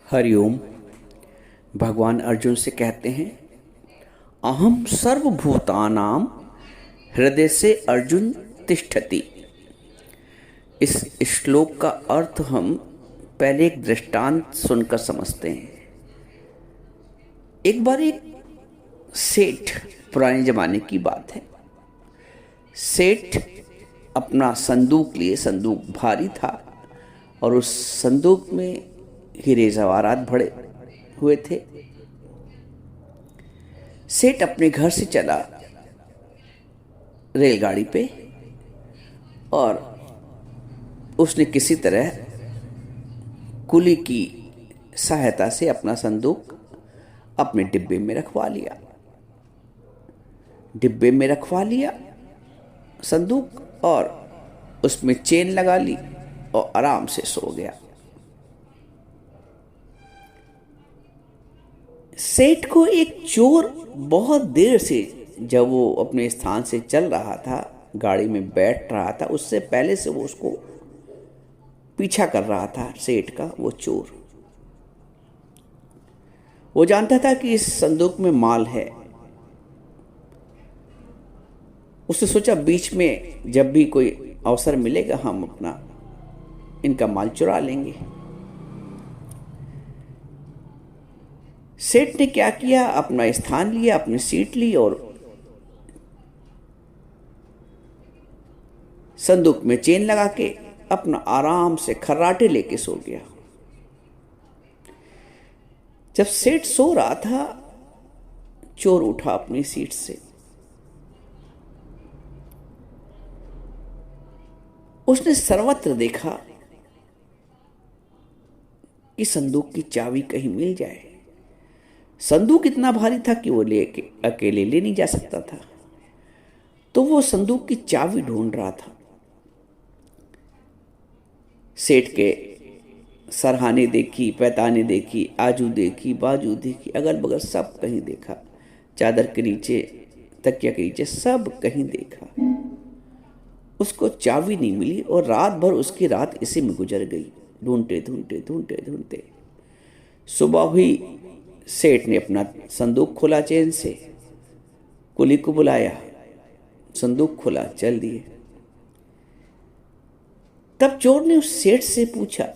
हरिओम। भगवान अर्जुन से कहते हैं, अहम सर्वभूतानां हृदय से अर्जुन तिष्ठति। इस श्लोक का अर्थ हम पहले एक दृष्टांत सुनकर समझते हैं। एक बार एक सेठ, पुराने जमाने की बात है, सेठ अपना संदूक लिए। संदूक भारी था और उस संदूक में हीरे जवाहरात भरे हुए थे। सेठ अपने घर से चला रेलगाड़ी पे और उसने किसी तरह कुली की सहायता से अपना संदूक अपने डिब्बे में रखवा लिया। डिब्बे में रखवा लिया संदूक और उसमें चेन लगा ली और आराम से सो गया। सेठ को एक चोर बहुत देर से, जब वो अपने स्थान से चल रहा था, गाड़ी में बैठ रहा था, उससे पहले से वो उसको पीछा कर रहा था। सेठ का वो चोर, वो जानता था कि इस संदूक में माल है। उसने सोचा बीच में जब भी कोई अवसर मिलेगा हम अपना इनका माल चुरा लेंगे। सेठ ने क्या किया, अपना स्थान लिया, अपनी सीट ली और संदूक में चेन लगा के अपना आराम से खर्राटे लेके सो गया। जब सेठ सो रहा था, चोर उठा अपनी सीट से। उसने सर्वत्र देखा कि संदूक की चाबी कहीं मिल जाए। संदूक इतना भारी था कि वो अकेले ले नहीं जा सकता था, तो वो संदूक की चाबी ढूंढ रहा था। सेठ के सरहाने देखी, पैताने देखी, आजू देखी, बाजू देखी, अगल बगल सब कहीं देखा, चादर के नीचे, तकिया के नीचे, सब कहीं देखा। उसको चाबी नहीं मिली और रात भर उसकी रात इसी में गुजर गई, ढूंढते ढूंढते ढूंढते ढूंढते। सुबह हुई, सेठ ने अपना संदूक खोला, चेन से कुली को बुलाया, संदूक खोला, चल दिए। तब चोर ने उस सेठ से पूछा,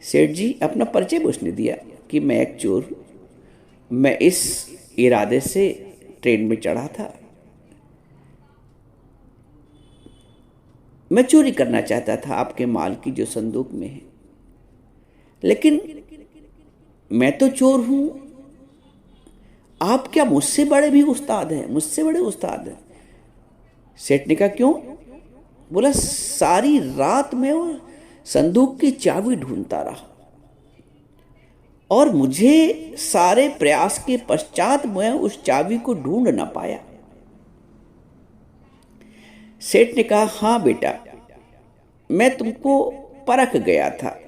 सेठ जी, अपना परिचय उसने दिया कि मैं एक चोर, मैं इस इरादे से ट्रेन में चढ़ा था, मैं चोरी करना चाहता था आपके माल की जो संदूक में है, लेकिन मैं तो चोर हूं, आप क्या मुझसे बड़े भी उस्ताद हैं, मुझसे बड़े उस्ताद हैं? सेठ ने कहा, क्यों? बोला, सारी रात में वो संदूक की चाबी ढूंढता रहा और मुझे सारे प्रयास के पश्चात मैं उस चाबी को ढूंढ ना पाया। सेठ ने कहा, हाँ बेटा, मैं तुमको परख गया था,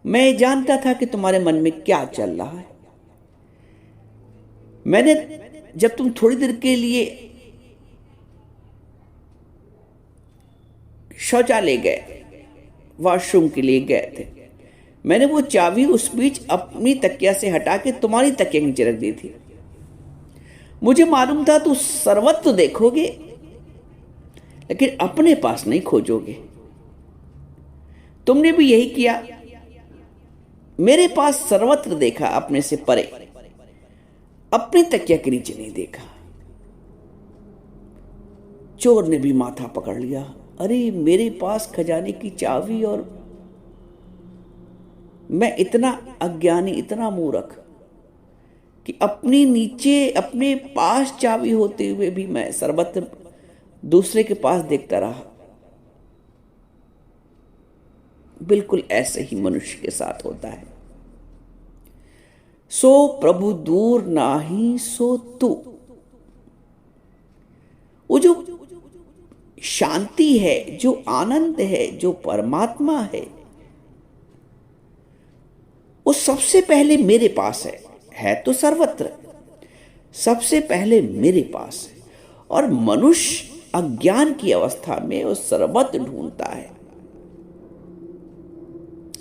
मैं जानता था कि तुम्हारे मन में क्या चल रहा है। मैंने, जब तुम थोड़ी देर के लिए शौचालय गए, वॉशरूम के लिए गए थे, मैंने वो चाबी उस बीच अपनी तकिया से हटा के तुम्हारी तकिया के नीचे रख दी थी। मुझे मालूम था तुम सर्वत्र देखोगे लेकिन अपने पास नहीं खोजोगे। तुमने भी यही किया, मेरे पास सर्वत्र देखा, अपने से परे, अपनी तकिया के नीचे नहीं देखा। चोर ने भी माथा पकड़ लिया, अरे मेरे पास खजाने की चाबी और मैं इतना अज्ञानी, इतना मूर्ख कि अपनी नीचे, अपने पास चाबी होते हुए भी मैं सर्वत्र दूसरे के पास देखता रहा। बिल्कुल ऐसे ही मनुष्य के साथ होता है। सो प्रभु दूर नाही सो तू। वो जो शांति है, जो आनंद है, जो परमात्मा है, वो सबसे पहले मेरे पास है तो सर्वत्र, सबसे पहले मेरे पास है। और मनुष्य अज्ञान की अवस्था में वो सर्वत्र ढूंढता है,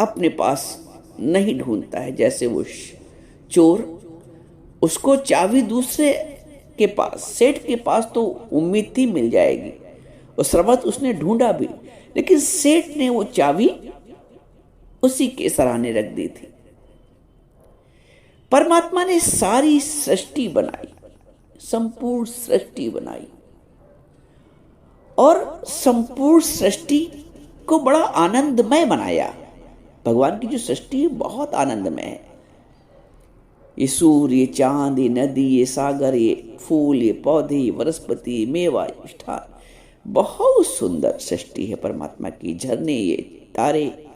अपने पास नहीं ढूंढता है। जैसे वो चोर, उसको चाबी दूसरे के पास, सेठ के पास तो उम्मीद थी मिल जाएगी, उस वक्त उसने ढूंढा भी, लेकिन सेठ ने वो चाबी उसी के सराहने रख दी थी। परमात्मा ने सारी सृष्टि बनाई, संपूर्ण सृष्टि बनाई, और संपूर्ण सृष्टि को बड़ा आनंदमय बनाया। भगवान की जो सृष्टि है बहुत आनंदमय है। ये सूर्य, ये चांद, ये नदी, ये सागर, ये फूल, ये पौधे, ये वनस्पति, मेवा, मिष्ठान, बहुत सुंदर सृष्टि है परमात्मा की। झरने, ये तारे,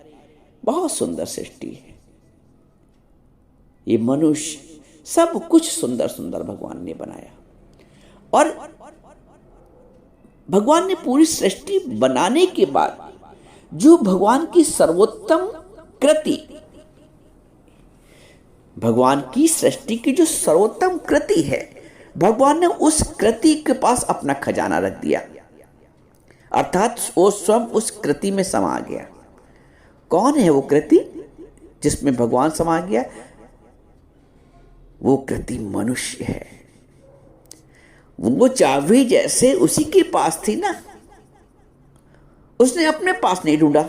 बहुत सुंदर सृष्टि है। ये मनुष्य, सब कुछ सुंदर सुंदर भगवान ने बनाया। और भगवान ने पूरी सृष्टि बनाने के बाद जो भगवान की सर्वोत्तम कृति, भगवान की सृष्टि की जो सर्वोत्तम कृति है, भगवान ने उस कृति के पास अपना खजाना रख दिया, अर्थात वो स्वयं उस कृति में समा गया। कौन है वो कृति जिसमें भगवान समा गया? वो कृति मनुष्य है। वो चाबी जैसे उसी के पास थी ना, उसने अपने पास नहीं ढूंढा।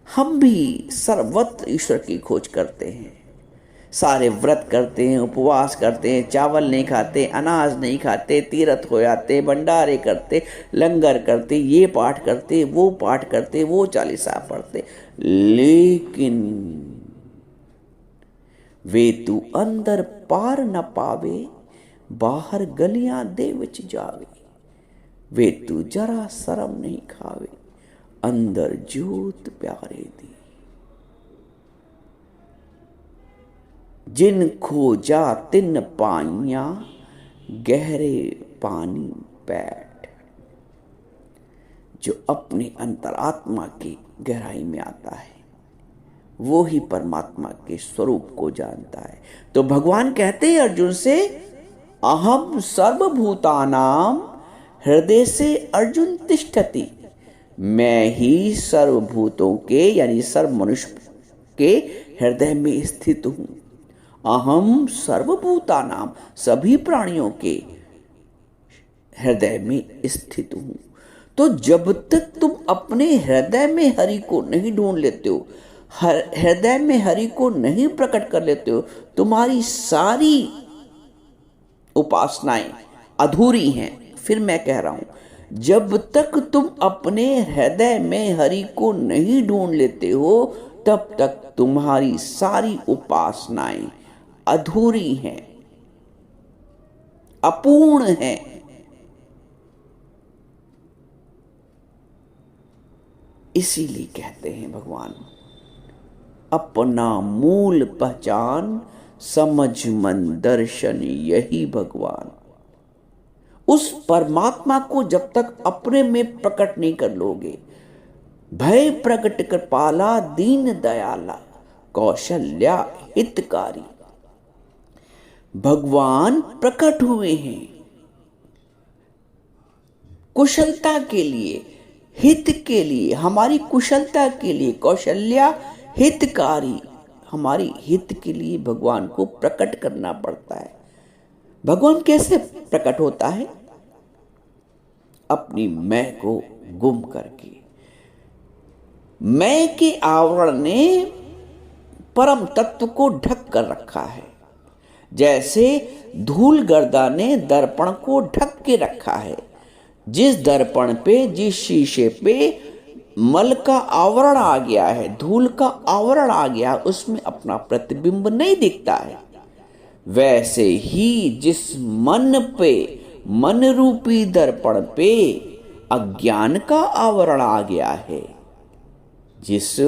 हम भी सर्वत्र ईश्वर की खोज करते हैं, सारे व्रत करते हैं, उपवास करते हैं, चावल नहीं खाते, अनाज नहीं खाते, तीर्थ हो जाते, भंडारे करते, लंगर करते, ये पाठ करते, वो पाठ करते, वो चालीसा पढ़ते, लेकिन वे तू अंदर पार न पावे, बाहर गलियां दे विच जावे। वे तू जरा शर्म नहीं खावे, अंदर जोत प्यारे दी। जिन खोजा तिन पाइया, गहरे पानी बैठ। जो अपनी अंतरात्मा की गहराई में आता है वो ही परमात्मा के स्वरूप को जानता है। तो भगवान कहते हैं अर्जुन से, अहम सर्वभूतानां हृदय से अर्जुन तिष्ठति। मैं ही सर्वभूतों के यानी सर्व मनुष्य के हृदय में स्थित हूं। अहम सर्वभूतानां, सभी प्राणियों के हृदय में स्थित हूं। तो जब तक तुम अपने हृदय में हरि को नहीं ढूंढ लेते हो, हृदय में हरि को नहीं प्रकट कर लेते हो, तुम्हारी सारी उपासनाएं अधूरी हैं। फिर मैं कह रहा हूं, जब तक तुम अपने हृदय में हरि को नहीं ढूंढ लेते हो, तब तक तुम्हारी सारी उपासनाएं अधूरी हैं, अपूर्ण हैं। इसीलिए कहते हैं भगवान, अपना मूल पहचान समझ मन दर्शन यही भगवान। उस परमात्मा को जब तक अपने में प्रकट नहीं कर लोगे, भय प्रकट कृपाला दीन दयाला कौशल्या हितकारी। भगवान प्रकट हुए हैं कुशलता के लिए, हित के लिए, हमारी कुशलता के लिए। कौशल्या हितकारी, हमारी हित के लिए भगवान को प्रकट करना पड़ता है। भगवान कैसे प्रकट होता है? अपनी मैं को गुम करके। मैं के आवरण ने परम तत्व को ढक कर रखा है, जैसे धूल गर्दा ने दर्पण को ढक के रखा है। जिस दर्पण पे, जिस शीशे पे मल का आवरण आ गया है, धूल का आवरण आ गया, उसमें अपना प्रतिबिंब नहीं दिखता है। वैसे ही जिस मन पे, मन रूपी दर्पण पे अज्ञान का आवरण आ गया है, जिस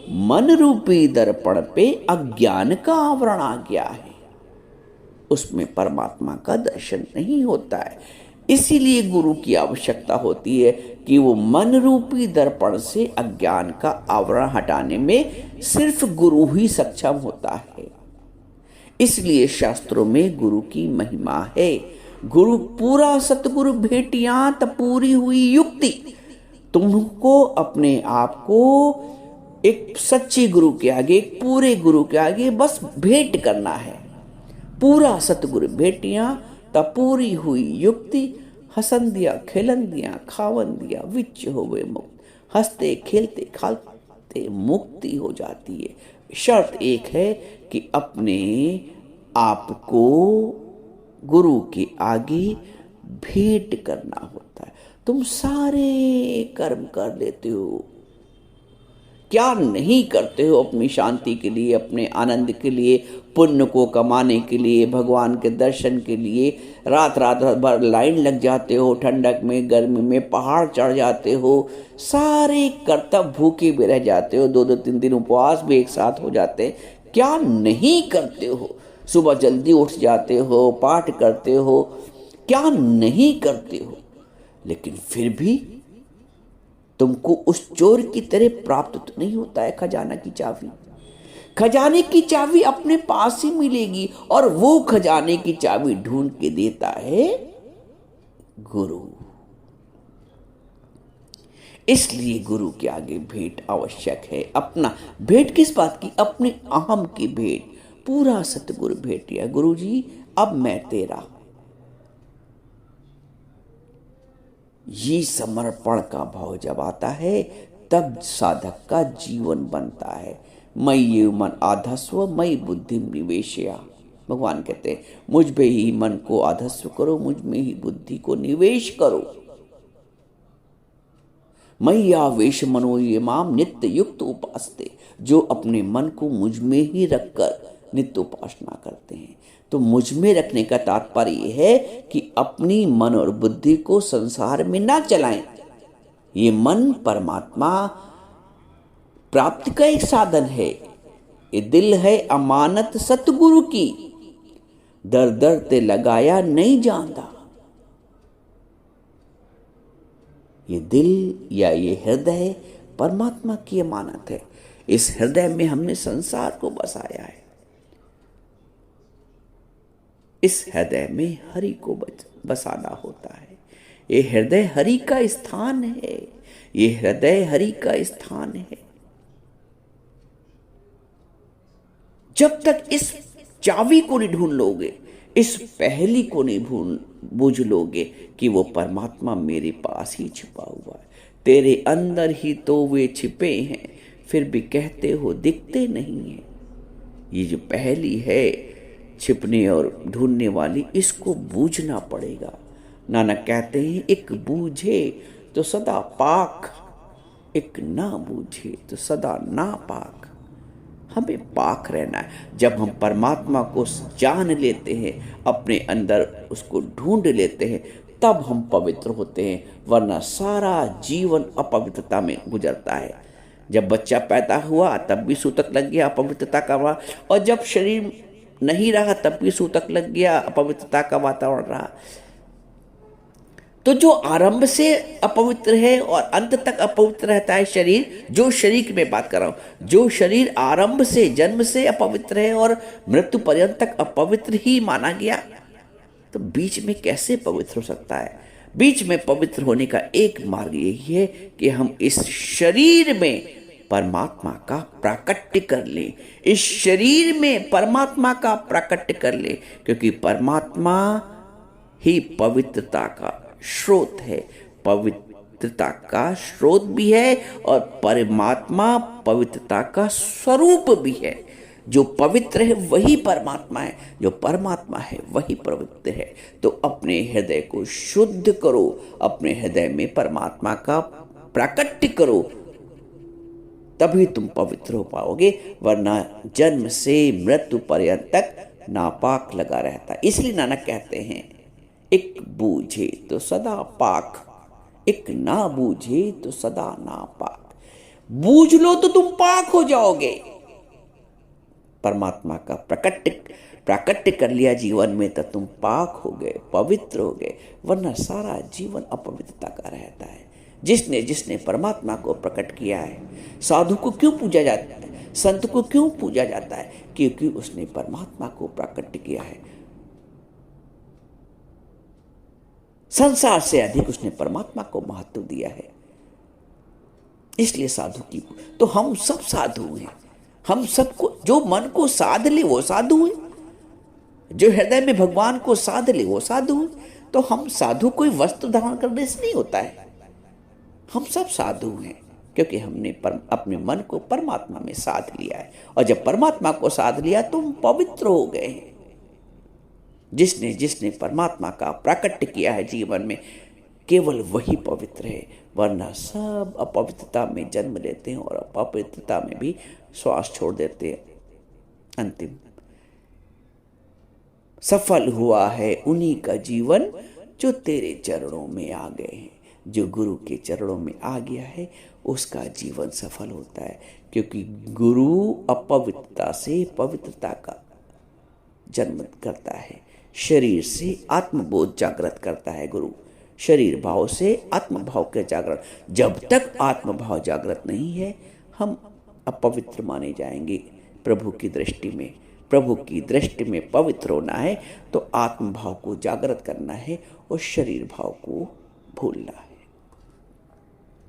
मन रूपी दर्पण पे अज्ञान का आवरण आ गया है, उसमें परमात्मा का दर्शन नहीं होता है। इसीलिए गुरु की आवश्यकता होती है कि वो मन रूपी दर्पण से अज्ञान का आवरण हटाने में सिर्फ गुरु ही सक्षम होता है। इसलिए शास्त्रों में गुरु की महिमा है। गुरु पूरा सतगुरु भेटियां त पूरी हुई युक्ति। तुमको अपने आप को एक सच्चे गुरु के आगे, एक पूरे गुरु के आगे बस भेंट करना है। पूरा सतगुरु भेटियां तब पूरी हुई युक्ति, हसन दिया खेलन दिया खावन दिया विच होवे मुक्त। हंसते खेलते खालते मुक्ति हो जाती है। शर्त एक है कि अपने आप को गुरु के आगे भेंट करना होता है। तुम सारे कर्म कर लेते हो, क्या नहीं करते हो अपनी शांति के लिए, अपने आनंद के लिए, पुण्य को कमाने के लिए, भगवान के दर्शन के लिए। रात रात भर लाइन लग जाते हो, ठंडक में गर्मी में पहाड़ चढ़ जाते हो, सारे कर्तव्य भूखे भी रह जाते हो, 2-2 3 दिन उपवास भी एक साथ हो जाते हैं। क्या नहीं करते हो? सुबह जल्दी उठ जाते हो, पाठ करते हो, क्या नहीं करते हो? लेकिन फिर भी तुमको उस चोर की तरह प्राप्त तो नहीं होता है खजाना की चाबी। खजाने की चाबी अपने पास ही मिलेगी, और वो खजाने की चाबी ढूंढ के देता है गुरु। इसलिए गुरु के आगे भेंट आवश्यक है। अपना भेंट किस बात की? अपने अहम की भेंट। पूरा सतगुरु भेंटिया, गुरु जी अब मैं तेरा। ये समर्पण का भाव जब आता है तब साधक का जीवन बनता है। मई ये मन आधस्व मई बुद्धि निवेशया। भगवान कहते हैं मुझ में ही मन को आधस्व करो, मुझ में ही बुद्धि को निवेश करो। मैया वेश मनो ये माम नित्य युक्त उपासते। जो अपने मन को मुझ में ही रखकर नित्य उपासना करते हैं। तो मुझ में रखने का तात्पर्य यह है कि अपनी मन और बुद्धि को संसार में ना चलाएं। ये मन परमात्मा प्राप्ति का एक साधन है। ये दिल है अमानत सतगुरु की, दर दर ते लगाया नहीं जानता। ये दिल या ये हृदय परमात्मा की अमानत है। इस हृदय में हमने संसार को बसाया है। इस हृदय में हरि को बसाना होता है। ये हृदय हरि का स्थान है। ये हृदय हरि का स्थान है। जब तक इस चाबी को नहीं ढूंढ लोगे, इस पहेली को नहीं बूझ लोगे कि वो परमात्मा मेरे पास ही छिपा हुआ है, तेरे अंदर ही तो वे छिपे हैं, फिर भी कहते हो दिखते नहीं है। ये जो पहेली है छिपने और ढूंढने वाली, इसको बूझना पड़ेगा। नानक कहते हैं एक बूझे तो सदा पाक, एक ना बूझे तो सदा ना पाक। हमें पाक रहना है। जब हम परमात्मा को जान लेते हैं, अपने अंदर उसको ढूंढ लेते हैं, तब हम पवित्र होते हैं, वरना सारा जीवन अपवित्रता में गुजरता है। जब बच्चा पैदा हुआ तब भी सूतक लग गया, अपवित्रता का हुआ, और जब शरीर नहीं रहा तब भी सूतक लग गया, अपवित्रता का वातावरण रहा। तो जो आरंभ से अपवित्र है और अंत तक अपवित्र रहता है शरीर, जो शरीर की मैं बात कर रहा हूं, जो शरीर आरंभ से जन्म से अपवित्र है और मृत्यु पर्यंत तक अपवित्र ही माना गया, तो बीच में कैसे पवित्र हो सकता है? बीच में पवित्र होने का एक मार्ग यही है कि हम इस शरीर में परमात्मा का प्राकट्य कर ले। इस शरीर में परमात्मा का प्राकट्य कर ले, क्योंकि परमात्मा ही पवित्रता का स्रोत है, पवित्रता का स्रोत भी है, और परमात्मा पवित्रता का स्वरूप भी है। जो पवित्र है वही परमात्मा है, जो परमात्मा है वही पवित्र है। तो अपने हृदय को शुद्ध करो, अपने हृदय में परमात्मा का प्राकट्य करो, तभी तुम पवित्र हो पाओगे, वरना जन्म से मृत्यु पर्यंत तक नापाक लगा रहता है। इसलिए नानक कहते हैं एक बूझे तो सदा पाक, एक ना बूझे तो सदा नापाक। बूझ लो तो तुम पाक हो जाओगे। परमात्मा का प्राकट्य कर लिया जीवन में तो तुम पाक हो गए, पवित्र हो गए, वरना सारा जीवन अपवित्रता का रहता है। जिसने परमात्मा को प्रकट किया है, साधु को क्यों पूजा जाता है, संत को क्यों पूजा जाता है? क्योंकि उसने परमात्मा को प्रकट किया है। संसार से अधिक उसने परमात्मा को महत्व दिया है। इसलिए साधु की, तो हम सब साधु हैं। हम सबको, जो मन को साध ले वो साधु है, जो हृदय में भगवान को साध ले वो साधु है। तो हम साधु कोई वस्त्र धारण करने से नहीं होता है, हम सब साधु हैं क्योंकि हमने अपने मन को परमात्मा में साध लिया है। और जब परमात्मा को साध लिया तो हम पवित्र हो गए हैं। जिसने जिसने परमात्मा का प्राकट्य किया है जीवन में, केवल वही पवित्र है, वरना सब अपवित्रता में जन्म लेते हैं और अपवित्रता में भी श्वास छोड़ देते हैं। अंतिम सफल हुआ है उन्हीं का जीवन जो तेरे चरणों में आ गए हैं। जो गुरु के चरणों में आ गया है उसका जीवन सफल होता है, क्योंकि गुरु अपवित्रता से पवित्रता का जन्म करता है। शरीर से आत्मबोध जागृत करता है गुरु, शरीर भाव से आत्मभाव के जागृत। जब तक आत्मभाव जागृत नहीं है हम अपवित्र माने जाएंगे प्रभु की दृष्टि में। प्रभु की दृष्टि में पवित्र होना है तो आत्मभाव को जागृत करना है और शरीर भाव को भूलना है।